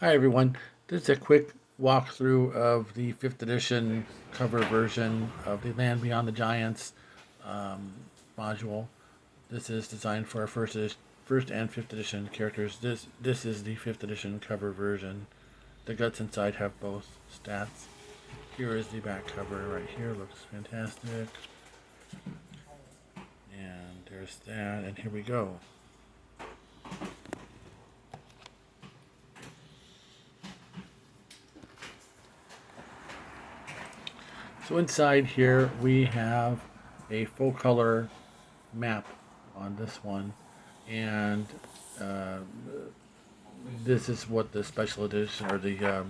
Hi everyone, this is a quick walkthrough of the 5th edition cover version of the Land Beyond the Giants module. This is designed for our first and 5th edition characters. This is the 5th edition cover version. The guts inside have both stats. Here is the back cover right here, looks fantastic. And there's that, and here we go. So inside here we have a full color map on this one, and this is what the special edition or the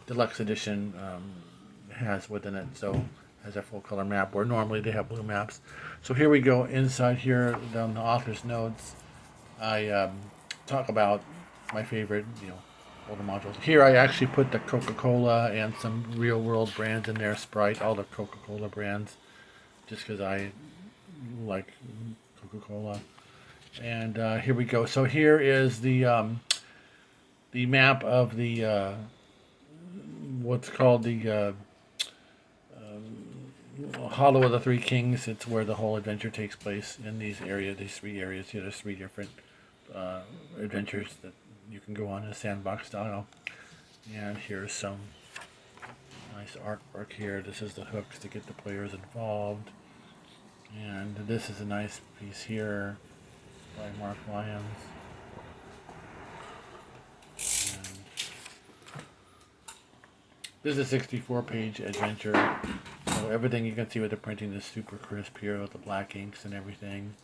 deluxe edition has within it. So it has a full color map where normally they have blue maps. So here we go inside here down the author's notes. I talk about my favorite, older modules. Here I actually put the Coca-Cola and some real world brands in there, Sprite, all the Coca-Cola brands, just because I like Coca-Cola. And here we go. So here is the map of the what's called the Hollow of the Three Kings. It's where the whole adventure takes place in these three areas. Here, there's three different adventures that you can go on in a sandbox style. And here's some nice artwork here. This is the hooks to get the players involved. And this is a nice piece here by Mark Lyons. And this is a 64-page adventure. So everything you can see with the printing is super crisp here with the black inks and everything.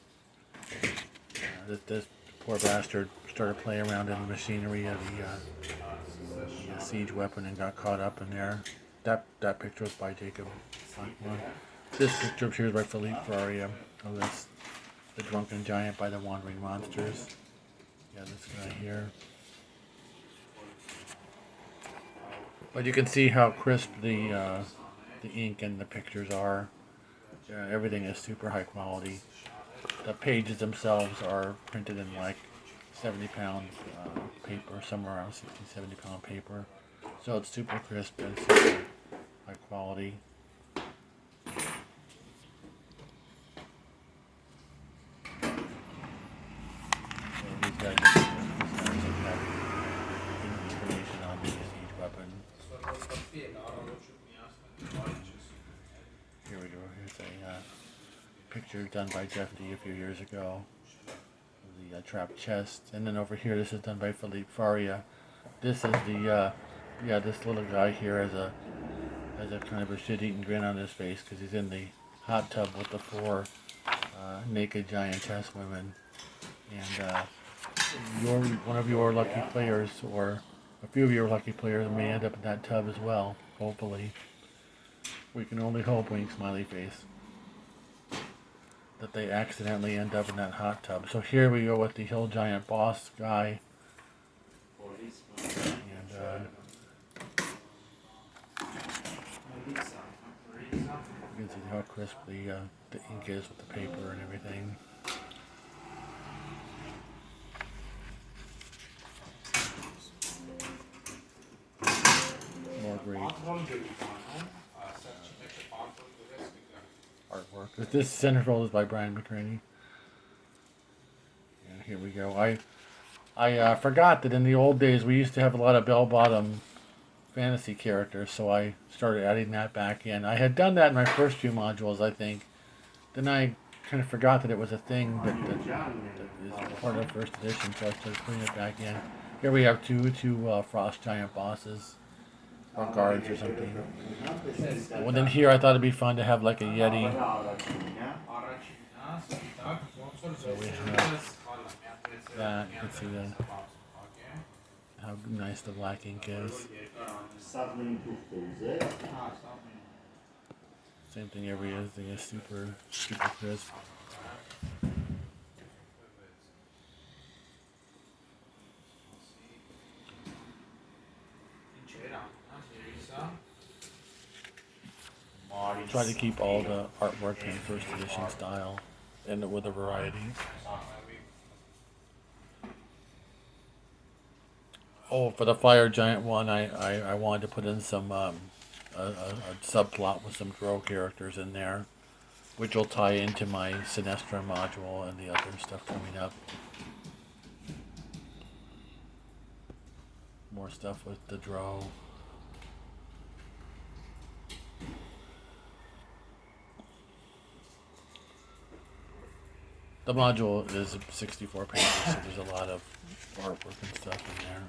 This poor bastard started playing around in the machinery of the siege weapon and got caught up in there. That picture was by Jacob. This picture up here is by Philippe Faria. Oh, that's the Drunken Giant by the Wandering Monsters. Yeah, this guy here. But you can see how crisp the ink and the pictures are. Everything is super high quality. The pages themselves are printed in like 70-pound paper, somewhere around 60-70-pound paper. So it's super crisp and super high quality. So these guys have information on the siege weapon. Here we go. Here's a picture done by Jeff D a few years ago. The trapped chest, and then over here, this is done by Philippe Faria. This is the this little guy here has a kind of a shit-eating grin on his face because he's in the hot tub with the four naked giantess women, and one of your lucky players, or a few of your lucky players, may end up in that tub as well. Hopefully, we can only hope. Wink, smiley face. That they accidentally end up in that hot tub. So here we go with the hill giant boss guy. And you can see how crisp the ink is with the paper and everything. More great artwork. This centerfold is by Brian McCraney. And here we go. I forgot that in the old days we used to have a lot of bell-bottom fantasy characters, so I started adding that back in. I had done that in my first few modules, I think. Then I kind of forgot that it was a thing that is part of first edition, so I started putting it back in. Here we have two frost giant bosses. Or guards or something. Well, then here I thought it'd be fun to have like a Yeti. So we have that. You can see how nice the black ink is. Same thing every thing is super crisp. Try to keep all the artwork in first edition style and with a variety. Oh, for the fire giant one, I wanted to put in some a subplot with some Drow characters in there, which will tie into my Sinestra module and the other stuff coming up. More stuff with the Drow. The module is 64 pages, so there's a lot of artwork and stuff in there.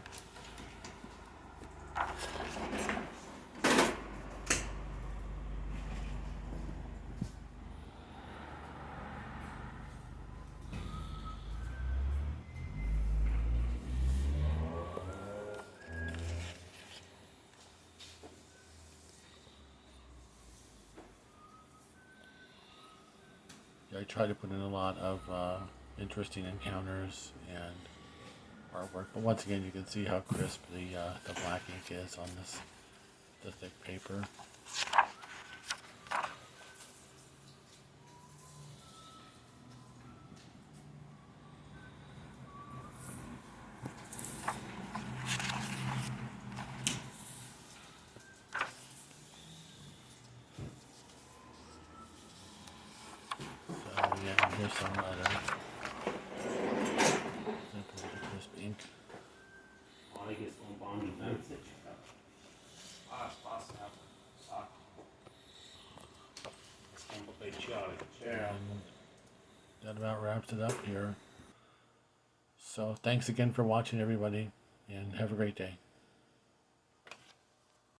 I try to put in a lot of interesting encounters and artwork, but once again, you can see how crisp the black ink is on the thick paper. Yeah, here's some other crisp ink. And that about wraps it up here. So thanks again for watching, everybody, and have a great day.